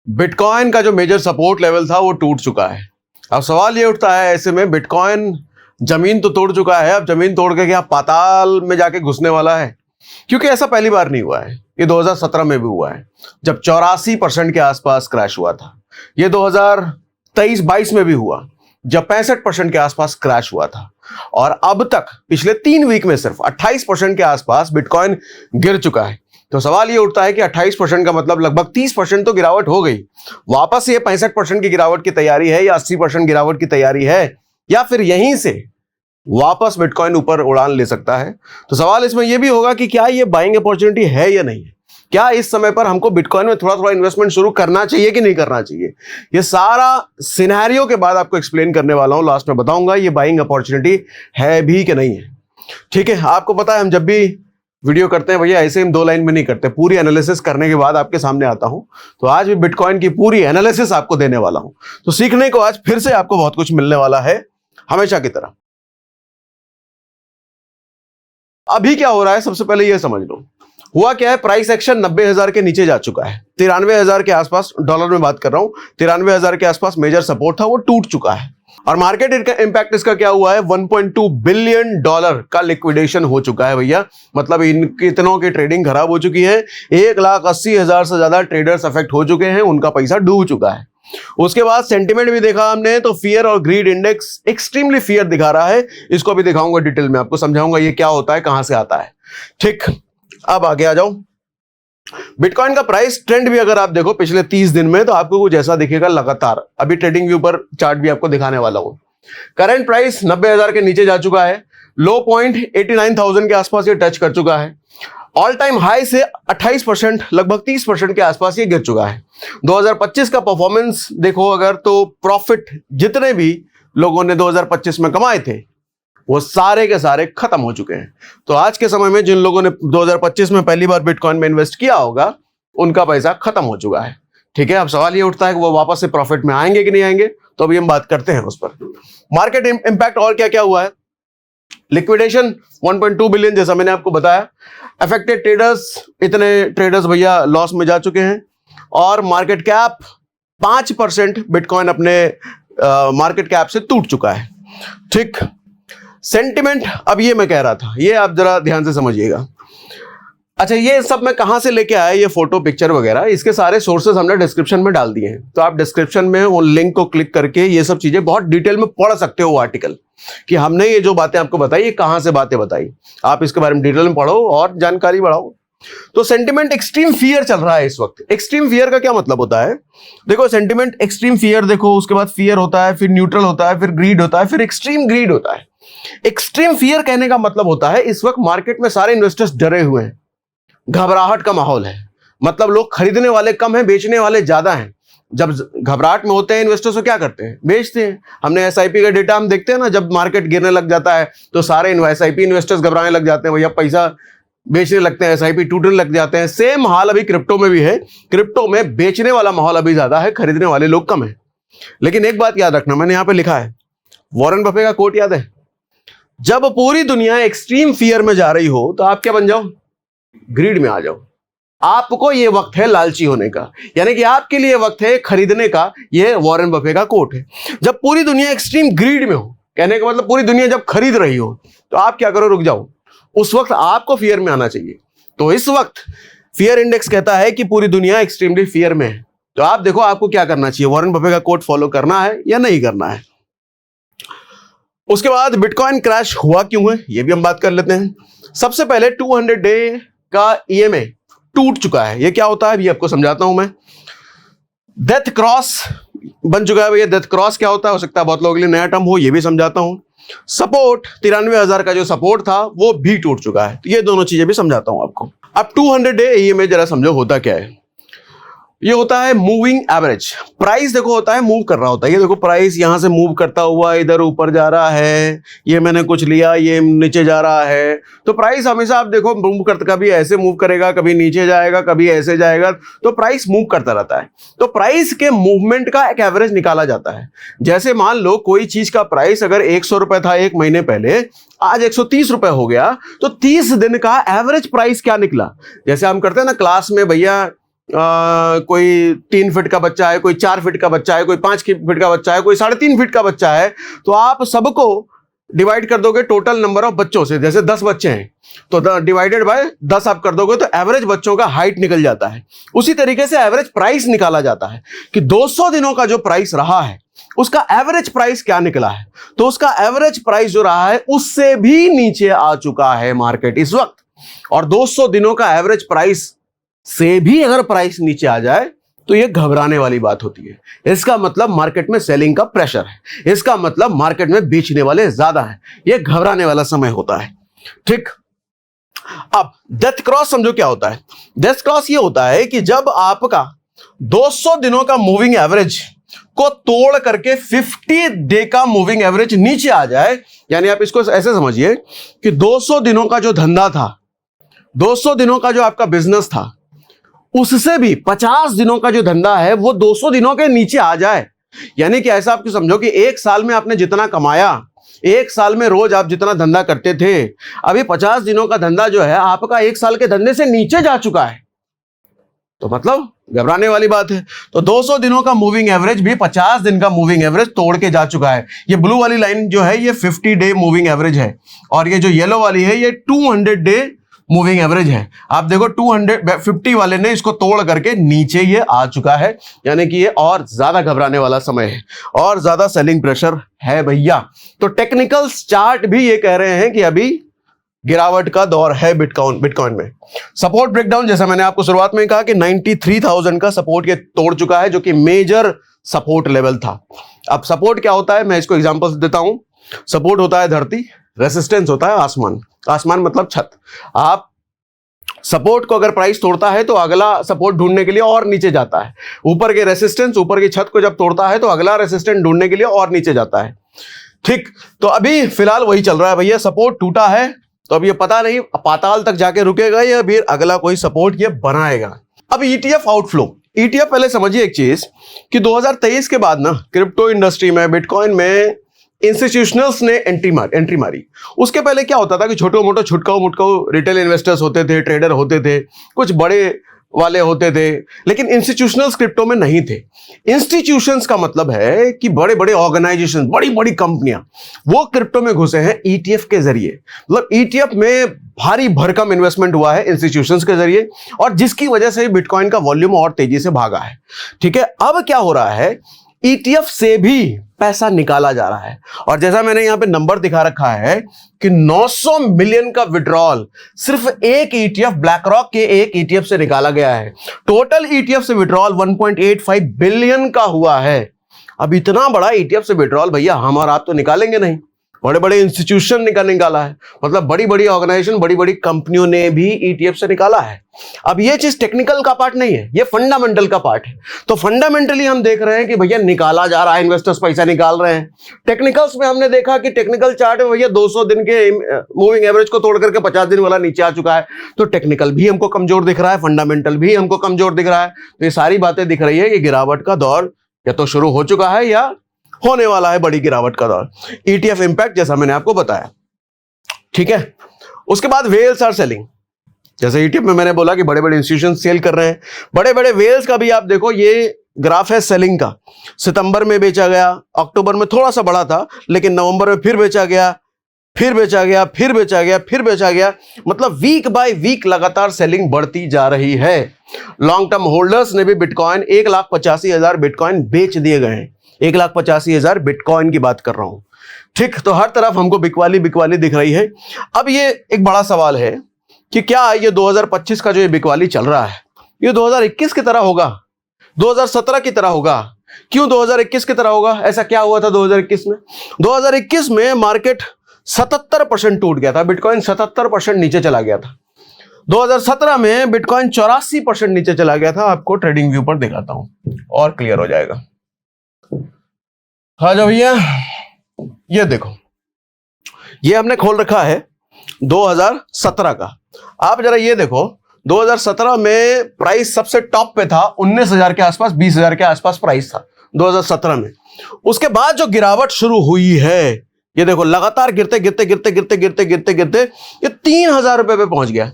Bitcoin का जो major support level था वो टूट चुका है। अब सवाल ये उठता है, ऐसे में बिटकॉइन जमीन तो तोड़ चुका है, अब जमीन तोड़ के क्या पाताल में जाके घुसने वाला है? क्योंकि ऐसा पहली बार नहीं हुआ है, ये 2017 में भी हुआ है जब 84% के आसपास क्रैश हुआ था। ये 2023-22 में भी हुआ जब 65% के आसपास क्रैश हुआ था। और अब तक पिछले 3 वीक में सिर्फ 28% के आसपास बिटकॉइन गिर चुका है। तो सवाल ये उठता है कि 28% का मतलब लगभग 30% तो गिरावट हो गई। वापस ये 65% की गिरावट की तैयारी है या 80% गिरावट की तैयारी है, या फिर यहीं से वापस बिटकॉइन ऊपर उड़ान ले सकता है? तो सवाल इसमें यह भी होगा कि क्या ये बाइंग अपॉर्चुनिटी है या नहीं है? क्या इस समय पर हमको बिटकॉइन में थोड़ा थोड़ा इन्वेस्टमेंट शुरू करना चाहिए कि नहीं करना चाहिए? ये सारा सिनेरियो के बाद आपको एक्सप्लेन करने वाला हूं। लास्ट में बताऊंगा ये बाइंग अपॉर्चुनिटी है भी कि नहीं है। ठीक है, आपको पता है हम जब भी वीडियो करते हैं भैया ऐसे हम 2 लाइन में नहीं करते, पूरी एनालिसिस करने के बाद आपके सामने आता हूं। तो आज भी बिटकॉइन की पूरी एनालिसिस आपको देने वाला हूं। तो सीखने को आज फिर से आपको बहुत कुछ मिलने वाला है, हमेशा की तरह। अभी क्या हो रहा है सबसे पहले यह समझ लो। हुआ क्या है, प्राइस एक्शन 90,000 के नीचे जा चुका है। 93,000 के आसपास, डॉलर में बात कर रहा हूं, 93,000 के आसपास मेजर सपोर्ट था, वो टूट चुका है। और मार्केट इंपैक्ट इसका क्या हुआ है, $1.2 बिलियन का लिक्विडेशन हो चुका है भैया। मतलब इन कितनों की ट्रेडिंग खराब हो चुकी है। 1,80,000 से ज्यादा ट्रेडर्स अफेक्ट हो चुके हैं, उनका पैसा डूब चुका है। उसके बाद सेंटिमेंट भी देखा हमने, तो फियर और ग्रीड इंडेक्स एक्सट्रीमली फियर दिखा रहा है। इसको भी दिखाऊंगा डिटेल में, आपको समझाऊंगा ये क्या होता है, कहां से आता है। ठीक, अब आगे आ जाओ। बिटकॉइन का प्राइस ट्रेंड भी अगर आप देखो पिछले 30 दिन में, तो आपको कुछ ऐसा दिखेगा लगातार। अभी ट्रेडिंग व्यू पर चार्ट भी आपको दिखाने वाला हूं। करंट प्राइस 90,000 के नीचे जा चुका है। लो पॉइंट 89,000 के आसपास ये टच कर चुका है। ऑल टाइम हाई से 28%, लगभग 30% के आसपास ये गिर चुका है। 2025 का परफॉर्मेंस देखो अगर, तो प्रॉफिट जितने भी लोगों ने 2025 में कमाए थे वो सारे के सारे खत्म हो चुके हैं। तो आज के समय में जिन लोगों ने 2025 में पहली बार बिटकॉइन में इन्वेस्ट किया होगा, उनका पैसा खत्म हो चुका है। ठीक है, अब सवाल ये उठता है कि वो वापस से प्रॉफिट में आएंगे कि नहीं आएंगे, तो अभी हम बात करते हैं उस पर। मार्केट इंपैक्ट और क्या क्या हुआ है। लिक्विडेशन 1.2 बिलियन, जैसा मैंने आपको बताया। अफेक्टेड ट्रेडर्स, इतने ट्रेडर्स भैया लॉस में जा चुके हैं। और मार्केट कैप 5% बिटकॉइन अपने मार्केट कैप से टूट चुका है। ठीक, सेंटिमेंट, अब ये मैं कह रहा था, ये आप जरा ध्यान से समझिएगा। अच्छा, ये सब मैं कहां से लेके आया, ये फोटो पिक्चर वगैरह, इसके सारे सोर्सेस हमने डिस्क्रिप्शन में डाल दिए हैं। तो आप डिस्क्रिप्शन में वो लिंक को क्लिक करके ये सब चीजें बहुत डिटेल में पढ़ सकते हो, वो आर्टिकल, कि हमने ये जो बातें आपको बताई ये कहां से बातें बताई। आप इसके बारे में डिटेल में पढ़ो और जानकारी बढ़ाओ। तो सेंटिमेंट एक्सट्रीम फियर चल रहा है इस वक्त। एक्सट्रीम फियर का क्या मतलब होता है, देखो सेंटिमेंट एक्सट्रीम फियर, देखो उसके बाद फियर होता है, फिर न्यूट्रल होता है, फिर ग्रीड होता है, फिर एक्सट्रीम ग्रीड होता है। एक्सट्रीम फियर कहने का मतलब होता है इस वक्त मार्केट में सारे इन्वेस्टर्स डरे हुए हैं, घबराहट का माहौल है। मतलब लोग खरीदने वाले कम हैं, बेचने वाले ज्यादा हैं। जब घबराहट में होते हैं इन्वेस्टर्स तो क्या करते हैं, बेचते हैं। हमने एसआईपी का डेटा हम देखते हैं ना, जब मार्केट गिरने लग जाता है तो सारे एसआईपी इन्वेस्टर्स घबराने लग जाते हैं, भैया पैसा बेचने लगते हैं, एसआईपी टूटने लग जाते हैं। सेम हाल अभी क्रिप्टो में भी है। क्रिप्टो में बेचने वाला माहौल अभी ज्यादा है, खरीदने वाले लोग कम है। लेकिन एक बात याद रखना, मैंने यहां पे लिखा है, वॉरेन बफे का कोट याद है, जब पूरी दुनिया एक्सट्रीम फियर में जा रही हो तो आप क्या बन जाओ, ग्रीड में आ जाओ। आपको ये वक्त है लालची होने का, यानी कि आपके लिए वक्त है खरीदने का। ये वॉरेन बफे का कोट है। जब पूरी दुनिया एक्सट्रीम ग्रीड में हो, कहने का मतलब पूरी दुनिया जब खरीद रही हो, तो आप क्या करो, रुक जाओ। उस वक्त आपको फियर में आना चाहिए। तो इस वक्त फियर इंडेक्स कहता है कि पूरी दुनिया एक्सट्रीमली फियर में है। तो आप देखो आपको क्या करना चाहिए, वॉरेन बफे का कोट फॉलो करना है या नहीं करना है। उसके बाद बिटकॉइन क्रैश हुआ क्यों है, ये भी हम बात कर लेते हैं। सबसे पहले 200 डे का ईएमए टूट चुका है। ये क्या होता है ये आपको समझाता हूं मैं। डेथ क्रॉस बन चुका है भैया। डेथ क्रॉस क्या होता है, हो सकता है बहुत लोगों के लिए नया टर्म हो, ये भी समझाता हूं। सपोर्ट 93,000 का जो सपोर्ट था वो भी टूट चुका है। तो ये दोनों चीजें भी समझाता हूं आपको। अब 200 डे ईएमए जरा समझो होता क्या है। ये होता है मूविंग एवरेज। प्राइस देखो होता है मूव कर रहा होता है। ये देखो प्राइस यहां से मूव करता हुआ इधर ऊपर जा रहा है, ये मैंने कुछ लिया, ये नीचे जा रहा है। तो प्राइस हमेशा आप देखो मूव करता, कभी ऐसे मूव करेगा, कभी नीचे जाएगा, कभी ऐसे जाएगा। तो प्राइस मूव करता रहता है। तो प्राइस के मूवमेंट का एक एवरेज निकाला जाता है। जैसे मान लो कोई चीज का प्राइस अगर 100 रुपए था 1 महीने पहले, आज 130 रुपए हो गया, तो 30 दिन का एवरेज प्राइस क्या निकला। जैसे हम करते हैं ना क्लास में, भैया कोई 3 फीट का बच्चा है, कोई 4 फीट का बच्चा है, कोई 5 फीट का बच्चा है, कोई 3.5 फीट का बच्चा है, तो आप सबको डिवाइड कर दोगे टोटल नंबर ऑफ बच्चों से। जैसे 10 बच्चे हैं तो डिवाइडेड बाय 10 आप कर दोगे तो एवरेज बच्चों का हाइट निकल जाता है। उसी तरीके से एवरेज प्राइस निकाला जाता है कि 200 दिनों का जो प्राइस रहा है उसका एवरेज प्राइस क्या निकला है। तो उसका एवरेज प्राइस जो रहा है उससे भी नीचे आ चुका है मार्केट इस वक्त, और 200 दिनों का एवरेज प्राइस से भी अगर प्राइस नीचे आ जाए तो यह घबराने वाली बात होती है। इसका मतलब मार्केट में सेलिंग का प्रेशर है, इसका मतलब मार्केट में बेचने वाले ज्यादा हैं, यह घबराने वाला समय होता है। ठीक, अब डेथ क्रॉस समझो क्या होता है। डेथ क्रॉस यह होता है कि जब आपका 200 दिनों का मूविंग एवरेज को तोड़ करके 50 डे का मूविंग एवरेज नीचे आ जाए, यानी आप इसको ऐसे समझिए कि 200 दिनों का जो धंधा था, 200 दिनों का जो आपका बिजनेस था, उससे भी 50 दिनों का जो धंधा है वो 200 दिनों के नीचे आ जाए। यानी कि ऐसा आपको समझो कि एक साल में आपने जितना कमाया, एक साल में रोज आप जितना धंधा करते थे, अभी 50 दिनों का धंधा जो है आपका एक साल के धंधे से नीचे जा चुका है, तो मतलब घबराने वाली बात है। तो 200 दिनों का मूविंग एवरेज भी 50 दिन का मूविंग एवरेज तोड़ के जा चुका है। ये ब्लू वाली लाइन जो है ये 50 डे मूविंग एवरेज है, और ये जो येलो वाली है ये 200 डे मूविंग एवरेज है। आप देखो 250 वाले ने इसको तोड़ करके नीचे ये आ चुका है, यानी कि ये और ज्यादा घबराने वाला समय है और ज्यादा सेलिंग प्रेशर है भैया। तो टेक्निकल चार्ट भी ये कह रहे हैं कि अभी गिरावट का दौर है बिटकॉइन में। सपोर्ट ब्रेकडाउन, जैसा मैंने आपको शुरुआत में कहा कि 93,000 का सपोर्ट ये तोड़ चुका है, जो कि मेजर सपोर्ट लेवल था। अब सपोर्ट क्या होता है, मैं इसको एग्जांपल देता हूं। सपोर्ट होता है धरती, रेसिस्टेंस होता है आसमान। आसमान मतलब छत। आप सपोर्ट को अगर प्राइस तोड़ता है तो अगला सपोर्ट ढूंढने के लिए और नीचे जाता है। ऊपर के रेसिस्टेंस, ऊपर की छत को जब तोड़ता है तो अगला रेसिस्टेंस ढूंढने के लिए और नीचे जाता है। ठीक, तो अभी फिलहाल वही चल रहा है भैया। सपोर्ट टूटा है तो अब ये पता नहीं पाताल तक जाके रुकेगा या फिर अगला कोई सपोर्ट ये बनाएगा। अब ईटीएफ आउटफ्लो, ईटीएफ पहले समझिए एक चीज कि 2023 के बाद ना क्रिप्टो इंडस्ट्री में, बिटकॉइन में इंस्टीट्यूशनल्स ने एंट्री मारी। उसके पहले क्या होता था कि छोटे मोटे छुटकाऊ मुटकाऊ रिटेल इन्वेस्टर्स होते थे, ट्रेडर होते थे, कुछ बड़े वाले होते थे, लेकिन इंस्टीट्यूशनल्स क्रिप्टो में नहीं थे। इंस्टीट्यूशंस का मतलब है कि बड़े बड़े ऑर्गेनाइजेशन, बड़ी बड़ी कंपनियां, वो क्रिप्टो में घुसे हैं ईटीएफ के जरिए। मतलब ईटीएफ में भारी भरकम इन्वेस्टमेंट हुआ है इंस्टीट्यूशंस के जरिए, और जिसकी वजह से बिटकॉइन का वॉल्यूम और तेजी से भागा है। ठीक है, अब क्या हो रहा है, ईटीएफ से भी पैसा निकाला जा रहा है, और जैसा मैंने यहां पे नंबर दिखा रखा है कि 900 मिलियन का विड्रॉल सिर्फ एक ईटीएफ, ब्लैक रॉक के एक ईटीएफ से निकाला गया है। टोटल ईटीएफ से विड्रॉल 1.85 बिलियन का हुआ है। अब इतना बड़ा ईटीएफ से विड्रॉल भैया हम और आप तो निकालेंगे नहीं, बड़े बड़े इंस्टीट्यूशन निकाला है, मतलब बड़ी बड़ी ऑर्गेनाइजेशन, बड़ी बड़ी कंपनियों ने भी ईटीएफ से निकाला है। अब ये चीज टेक्निकल का पार्ट नहीं है, ये फंडामेंटल का पार्ट है। तो फंडामेंटली हम देख रहे हैं कि भैया निकाला जा रहा है, इन्वेस्टर्स पैसा निकाल रहे हैं। टेक्निकल्स में हमने देखा कि टेक्निकल चार्ट में भैया 200 दिन के मूविंग एवरेज को तोड़ करके 50 दिन वाला नीचे आ चुका है। तो टेक्निकल भी हमको कमजोर दिख रहा है, फंडामेंटल भी हमको कमजोर दिख रहा है। तो ये सारी बातें दिख रही है कि गिरावट का दौर या तो शुरू हो चुका है या होने वाला है, बड़ी गिरावट का दौर। ईटीएफ इंपैक्ट जैसा मैंने आपको बताया। ठीक है, उसके बाद वेल्स आर सेलिंग। जैसे ईटीएफ में मैंने बोला कि बड़े बड़े इंस्टीट्यूशन सेल कर रहे हैं, बड़े बड़े वेल्स का भी आप देखो, ये ग्राफ है सेलिंग का। सितंबर में बेचा गया, अक्टूबर में थोड़ा सा बढ़ा था, लेकिन नवंबर में फिर बेचा गया, फिर बेचा गया, फिर बेचा गया, फिर बेचा गया। मतलब वीक बाय वीक लगातार सेलिंग बढ़ती जा रही है। लॉन्ग टर्म होल्डर्स ने भी बिटकॉइन 1,85,000 बिटकॉइन बेच दिए गए हैं। 1,85,000 बिटकॉइन की बात कर रहा हूं। ठीक, तो हर तरफ हमको बिकवाली बिकवाली दिख रही है। अब ये एक बड़ा सवाल है कि क्या ये 2025 का जो ये बिकवाली चल रहा है ये 2021 की तरह होगा, 2017 की तरह होगा? क्यों 2021 की तरह होगा? ऐसा क्या हुआ था 2021 में? 2021 में मार्केट 77% टूट गया था, बिटकॉइन 77% नीचे चला गया था। 2017 में बिटकॉइन 84% नीचे चला गया था। आपको ट्रेडिंग व्यू पर दिखाता हूं और क्लियर हो जाएगा। हाँ जो भैया, ये देखो, ये हमने खोल रखा है 2017 का। आप जरा ये देखो, 2017 में प्राइस सबसे टॉप पे था, 19,000 के आसपास, 20,000 के आसपास प्राइस था 2017 में। उसके बाद जो गिरावट शुरू हुई है, ये देखो लगातार गिरते गिरते गिरते गिरते गिरते गिरते गिरते ये 3,000 रुपए पे पहुंच गया।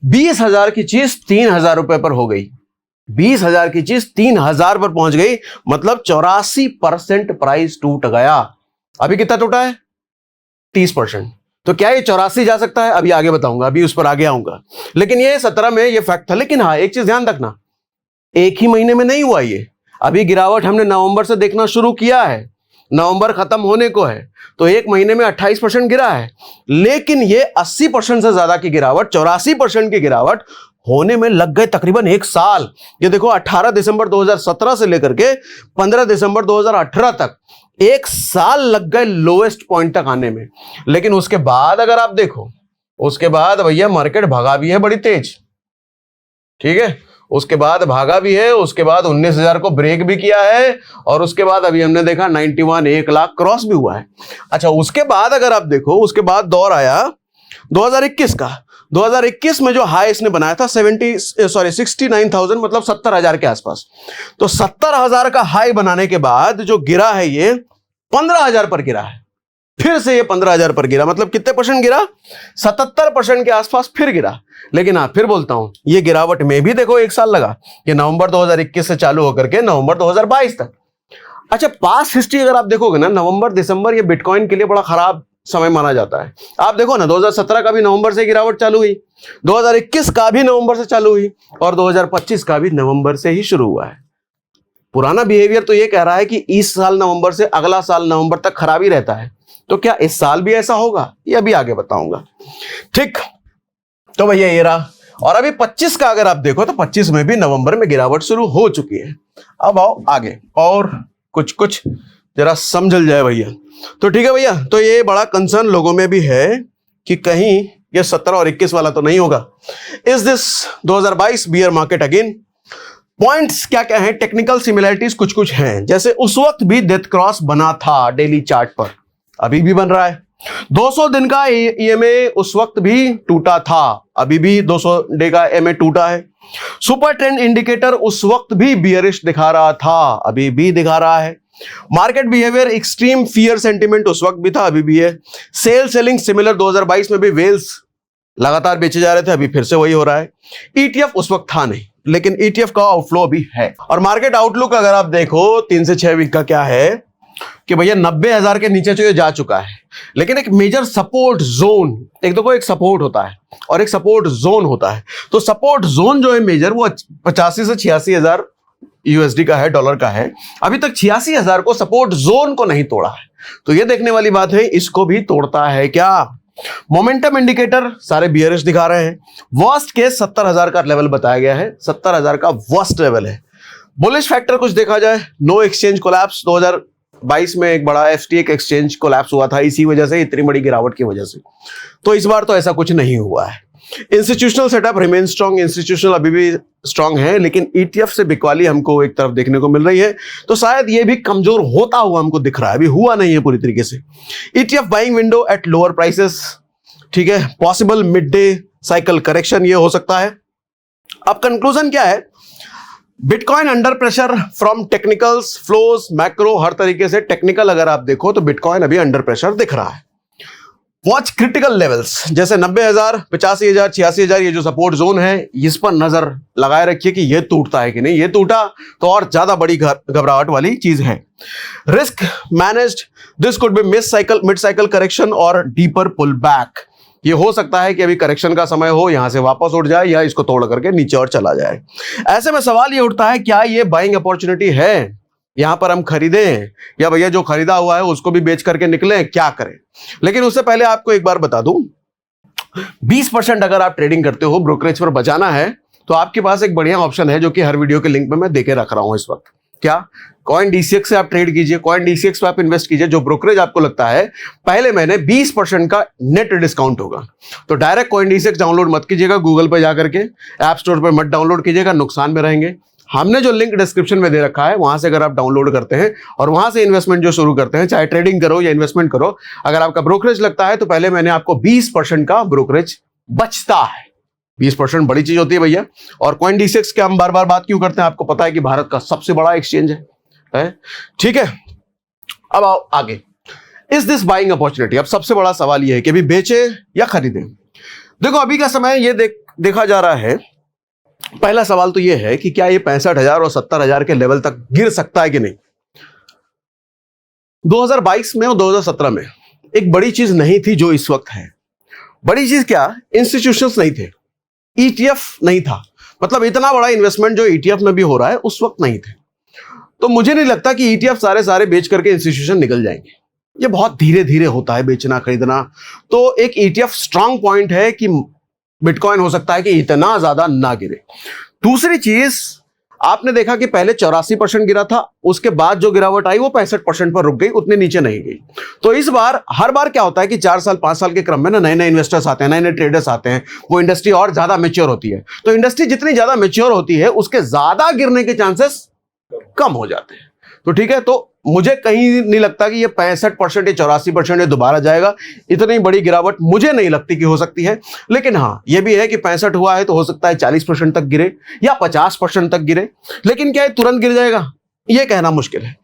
20,000 की चीज 3,000 रुपए पर हो गई। 20,000 की चीज 3,000 पर पहुंच गई, मतलब 84% प्राइस टूट गया। अभी कितना टूटा है? 30%। तो क्या ये 84 जा सकता है? अभी आगे बताऊंगा, अभी उस पर आगे आऊंगा। लेकिन ये 17 में ये फैक्ट था। लेकिन हाँ, एक चीज ध्यान रखना, एक ही महीने में नहीं हुआ ये। अभी गिरावट हमने नवंबर से देखना शुरू किया है, नवंबर खत्म होने को है, तो एक महीने में 28% गिरा है। लेकिन ये 80% से ज्यादा की गिरावट, 84% की गिरावट होने में लग गए तकरीबन एक साल। ये देखो, 18 दिसंबर 2017 से लेकर के 15 दिसंबर 2018 तक एक साल लग गए लोएस्ट पॉइंट तक आने में। लेकिन उसके बाद अगर आप देखो, उसके बाद भैया मार्केट भागा भी है बड़ी तेज, ठीक है, उसके बाद भागा भी है, उसके बाद 19,000 को ब्रेक भी किया है, और उसके बाद अभी हमने देखा 91 1 लाख क्रॉस भी हुआ है। अच्छा, उसके बाद अगर आप देखो, उसके बाद दौर आया 2021 का। 2021 में जो हाई इसने बनाया था 69,000, मतलब 70,000 के आसपास। तो 70,000 का हाई बनाने के बाद जो गिरा है ये 15,000 पर गिरा है, फिर से ये 15,000 पर गिरा, मतलब कितने परसेंट गिरा? 77% के आसपास फिर गिरा। लेकिन हाँ, फिर बोलता हूं, ये गिरावट में भी देखो एक साल लगा, ये नवंबर 2021 से चालू होकर के नवंबर 2022 तक। अच्छा, पास्ट हिस्ट्री अगर आप देखोगे ना, नवंबर दिसंबर ये बिटकॉइन के लिए बड़ा खराब समय माना जाता है। आप देखो ना, 2017 का भी नवंबर से गिरावट चालू हुई, 2021 का भी नवंबर से चालू हुई, और 2025 का भी नवंबर से ही शुरू हुआ है। पुराना बिहेवियर तो ये कह रहा है कि इस साल नवंबर से अगला साल नवंबर तक खराब ही रहता है। तो क्या इस साल भी ऐसा होगा? ये अभी आगे बताऊंगा। ठीक, तो भैया ये रहा। और अभी 25 का अगर आप देखो तो 25 में भी नवंबर में गिरावट शुरू हो चुकी है। अब आओ आगे, और कुछ जरा समझल जाए भैया। तो ठीक है भैया, तो ये बड़ा कंसर्न लोगों में भी है कि कहीं ये 17 और 21 वाला तो नहीं होगा। Is this 2022 beer market again? Points क्या क्या है? टेक्निकल सिमिलरिटीज कुछ हैं, जैसे उस वक्त भी डेथ क्रॉस बना था डेली चार्ट पर, अभी भी बन रहा है। 200 दिन का ईएमए उस वक्त भी टूटा था, अभी भी 200 डे का ईएमए टूटा है। सुपर ट्रेंड इंडिकेटर उस वक्त भी बियरिश दिखा रहा था, अभी भी दिखा रहा है। Market behaviour extreme fear sentiment उस वक्त भी था, अभी भी है। सेल सेलिंग सिमिलर 2022 में भी वेल्स लगातार बेचे जा रहे थे, अभी फिर से वही हो रहा है। ईटीएफ उस वक्त था नहीं, लेकिन ईटीएफ का आउटफ्लो भी है। और मार्केट आउटलुक अगर आप देखो 3 से 6 वीक का क्या है कि भैया 90,000 के नीचे तो ये जा चुका है, लेकिन एक मेजर सपोर्ट जोन, एक देखो, एक सपोर्ट होता है और एक सपोर्ट जोन होता है। तो सपोर्ट जोन जो है मेजर, वो 85 से 86,000 यूएसडी का है, डॉलर का है। अभी तक 86,000 को सपोर्ट जोन को नहीं तोड़ा है, तो ये देखने वाली बात है, इसको भी तोड़ता है क्या? मोमेंटम इंडिकेटर सारे बियरिश दिखा रहे हैं। वर्स्ट केस 70,000 का लेवल बताया गया है, 70,000 का वर्स्ट लेवल है। बुलिश फैक्टर कुछ देखा जाए, नो एक्सचेंज कोलैप्स। 2022 में एक बड़ा एफटीएक्स एक्सचेंज कोलैप्स हुआ था, इसी वजह से, इतनी बड़ी गिरावट की वजह से। तो इस बार तो ऐसा कुछ नहीं हुआ है। Institutional setup remain strong, institutional अभी भी स्ट्रॉन्ग है, लेकिन ईटीएफ से बिकवाली हमको एक तरफ देखने को मिल रही है, तो शायद ये भी कमजोर होता हुआ हमको दिख रहा है, अभी हुआ नहीं है पूरी तरीके से। ETF buying window at lower prices, ठीक है, possible mid day cycle correction ये हो सकता है। अब कंक्लूजन क्या है? Bitcoin under pressure from technicals, flows, macro, हर तरीके से टेक्निकल अगर आप देखो तो बिटकॉइन अभी अंडर प्रेशर दिख रहा है। वॉच क्रिटिकल लेवल्स, जैसे 90,000, 85,000, 86,000, ये जो सपोर्ट जोन है, इस पर नजर लगाए रखिए कि ये टूटता है कि नहीं। ये टूटा तो और ज्यादा बड़ी घबराहट वाली चीज है। Risk managed, this could be mid cycle correction और डीपर पुल बैक। ये हो सकता है कि अभी करेक्शन का समय हो, यहां से वापस उठ जाए या इसको तोड़ करके नीचे और चला जाए। ऐसे में सवाल ये उठता है, क्या ये बाइंग अपॉर्चुनिटी है? यहां पर हम खरीदें या भैया जो खरीदा हुआ है उसको भी बेच करके निकलें, क्या करें? लेकिन उससे पहले आपको एक बार बता दूं, 20% अगर आप ट्रेडिंग करते हो, ब्रोकरेज पर बचाना है, तो आपके पास एक बढ़िया ऑप्शन है जो कि हर वीडियो के लिंक में मैं देके रख रहा हूं इस वक्त। क्या? कॉइन डीसीएक्स से आप ट्रेड कीजिए, कॉइन डीसीएक्स पे आप इन्वेस्ट कीजिए। जो ब्रोकरेज आपको लगता है पहले महीने 20% का नेट डिस्काउंट होगा, तो डायरेक्ट कॉइन डीसीएक्स डाउनलोड मत कीजिएगा, गूगल पे जाकर के ऐप स्टोर पे मत डाउनलोड कीजिएगा, नुकसान में रहेंगे। हमने जो लिंक डिस्क्रिप्शन में दे रखा है, वहां से अगर आप डाउनलोड करते हैं और वहां से इन्वेस्टमेंट जो शुरू करते हैं, चाहे ट्रेडिंग करो या इन्वेस्टमेंट करो, अगर आपका ब्रोकरेज लगता है तो पहले महीने आपको 20% का ब्रोकरेज बचता है। 20% बड़ी चीज होती है भैया। और कॉइन डीसीएक्स के हम बार बार बात क्यों करते हैं? आपको पता है कि भारत का सबसे बड़ा एक्सचेंज है, ठीक है। अब आओ आगे, इज दिस बाइंग अपॉर्चुनिटी? अब सबसे बड़ा सवाल यह है कि अभी बेचे या खरीदें। देखो अभी का समय ये देखा जा रहा है पहला सवाल तो यह है कि क्या ये 65,000 और 70,000 के लेवल तक गिर सकता है कि नहीं। 2022 में और 2017 में एक बड़ी चीज नहीं थी जो इस वक्त है। बड़ी चीज क्या, इंस्टीट्यूशंस नहीं थे, ईटीएफ नहीं था, मतलब इतना बड़ा इन्वेस्टमेंट जो ईटीएफ में भी हो रहा है उस वक्त नहीं थे। तो मुझे नहीं लगता कि ईटीएफ सारे बेच करके इंस्टीट्यूशन निकल जाएंगे, ये बहुत धीरे धीरे होता है बेचना खरीदना। तो एक ईटीएफ स्ट्रांग पॉइंट है कि बिटकॉइन हो सकता है कि इतना ज्यादा ना गिरे। दूसरी चीज, आपने देखा कि पहले 84% गिरा था, उसके बाद जो गिरावट आई वो 65% पर रुक गई, उतने नीचे नहीं गई। तो इस बार हर बार क्या होता है कि 4 साल 5 साल के क्रम में ना नए नए इन्वेस्टर्स आते हैं, नए नए ट्रेडर्स आते हैं, वो इंडस्ट्री और ज्यादा मैच्योर होती है। तो इंडस्ट्री जितनी ज्यादा मैच्योर होती है उसके ज्यादा गिरने के चांसेस कम हो जाते हैं। तो ठीक है, तो मुझे कहीं नहीं लगता कि ये 65% या 84% ये दोबारा जाएगा। इतनी बड़ी गिरावट मुझे नहीं लगती कि हो सकती है। लेकिन हाँ, ये भी है कि 65 हुआ है तो हो सकता है 40% तक गिरे या 50% तक गिरे। लेकिन क्या ये तुरंत गिर जाएगा, ये कहना मुश्किल है।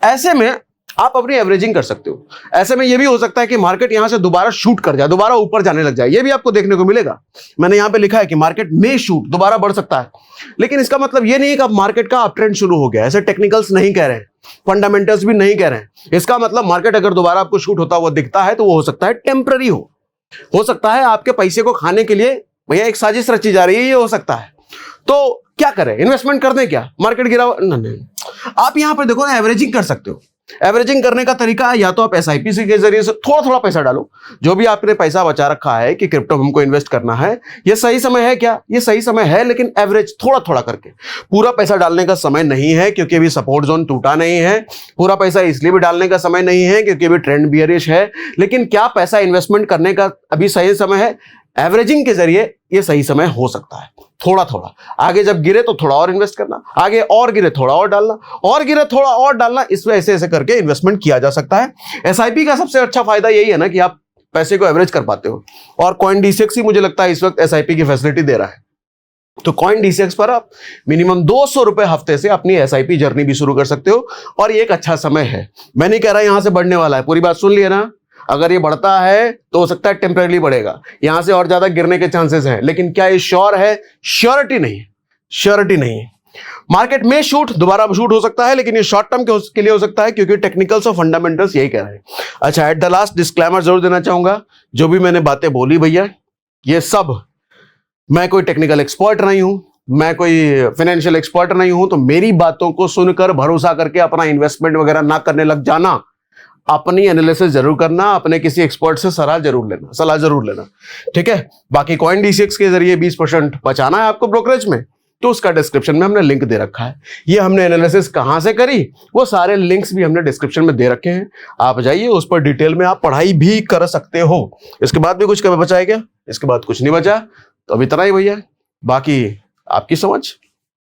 ऐसे में आप अपनी एवरेजिंग कर सकते हो। ऐसे में ये भी हो सकता है कि मार्केट यहां से दोबारा शूट कर जाए, दोबारा ऊपर जाने लग जाए, ये भी आपको देखने को मिलेगा। मैंने यहां पे लिखा है कि मार्केट में शूट, दोबारा बढ़ सकता है। लेकिन इसका मतलब ये नहीं है कि अब मार्केट का अप ट्रेंड शुरू हो गया, ऐसे टेक्निकल्स नहीं कह रहे हैं, फंडामेंटल्स भी नहीं कह रहे हैं। इसका मतलब मार्केट अगर दोबारा आपको शूट होता हुआ दिखता है तो वो हो सकता है टेम्पररी हो सकता है आपके पैसे को खाने के लिए भैया एक साजिश रची जा रही है, ये हो सकता है। तो क्या करें, इन्वेस्टमेंट कर दें क्या, मार्केट गिरा नहीं। आप यहां पर देखो ना, एवरेजिंग कर सकते हो। एवरेजिंग करने का तरीका है या तो आप एसआईपी के जरिए से थोड़ा थोड़ा पैसा डालो। जो भी आपने पैसा बचा रखा है कि क्रिप्टो हमको इन्वेस्ट करना है, ये सही समय है क्या, ये सही समय है, लेकिन एवरेज थोड़ा थोड़ा करके। पूरा पैसा डालने का समय नहीं है क्योंकि अभी सपोर्ट जोन टूटा नहीं है। पूरा पैसा इसलिए भी डालने का समय नहीं है क्योंकि अभी ट्रेंड बियरिश है। लेकिन क्या पैसा इन्वेस्टमेंट करने का अभी सही समय है, एवरेजिंग के जरिए ये सही समय हो सकता है। थोड़ा थोड़ा आगे जब गिरे तो थोड़ा और इन्वेस्ट करना, आगे और गिरे थोड़ा और डालना, और गिरे थोड़ा और डालना, इसमें ऐसे ऐसे करके इन्वेस्टमेंट किया जा सकता है। एसआईपी का सबसे अच्छा फायदा यही है ना कि आप पैसे को एवरेज कर पाते हो। और कॉइन डीसीएक्स ही मुझे लगता है इस वक्त एसआईपी की फैसिलिटी दे रहा है। तो कॉइन डीसीएक्स पर आप मिनिमम 200 रुपए हफ्ते से अपनी एसआईपी जर्नी भी शुरू कर सकते हो। और ये एक अच्छा समय है। मैं नहीं कह रहा यहां से बढ़ने वाला है, पूरी बात सुन लिया ना। अगर ये बढ़ता है तो हो सकता है टेम्परेरी बढ़ेगा, यहां से और ज्यादा गिरने के चांसेस हैं। लेकिन क्या ये श्योर है, श्योरिटी नहीं, श्योरिटी नहीं है। मार्केट में शूट, दोबारा शूट हो सकता है, लेकिन ये शॉर्ट टर्म के लिए हो सकता है क्योंकि टेक्निकल्स और फंडामेंटल्स यही कह रहे हैं। अच्छा, एट द लास्ट डिस्क्लेमर जरूर देना चाहूंगा, जो भी मैंने बातें बोली भैया, ये सब, मैं कोई टेक्निकल एक्सपर्ट नहीं हूं, मैं कोई फाइनेंशियल एक्सपर्ट नहीं हूं। तो मेरी बातों को सुनकर भरोसा करके अपना इन्वेस्टमेंट वगैरह ना करने लग जाना। अपनी एनालिसिस जरूर करना, अपने किसी एक्सपर्ट से सलाह जरूर लेना, ठीक है। बाकी कॉइन डीसीएक्स के जरिए 20% बचाना है आपको ब्रोकरेज में, तो उसका डिस्क्रिप्शन में हमने लिंक दे रखा है। ये हमने एनालिसिस कहां से करी, वो सारे लिंक्स भी हमने डिस्क्रिप्शन में दे रखे हैं। आप जाइए, उस पर डिटेल में आप पढ़ाई भी कर सकते हो। इसके बाद भी कुछ कभी बचा है क्या? इसके बाद कुछ नहीं बचा, तो अब इतना ही भैया, बाकी आपकी समझ।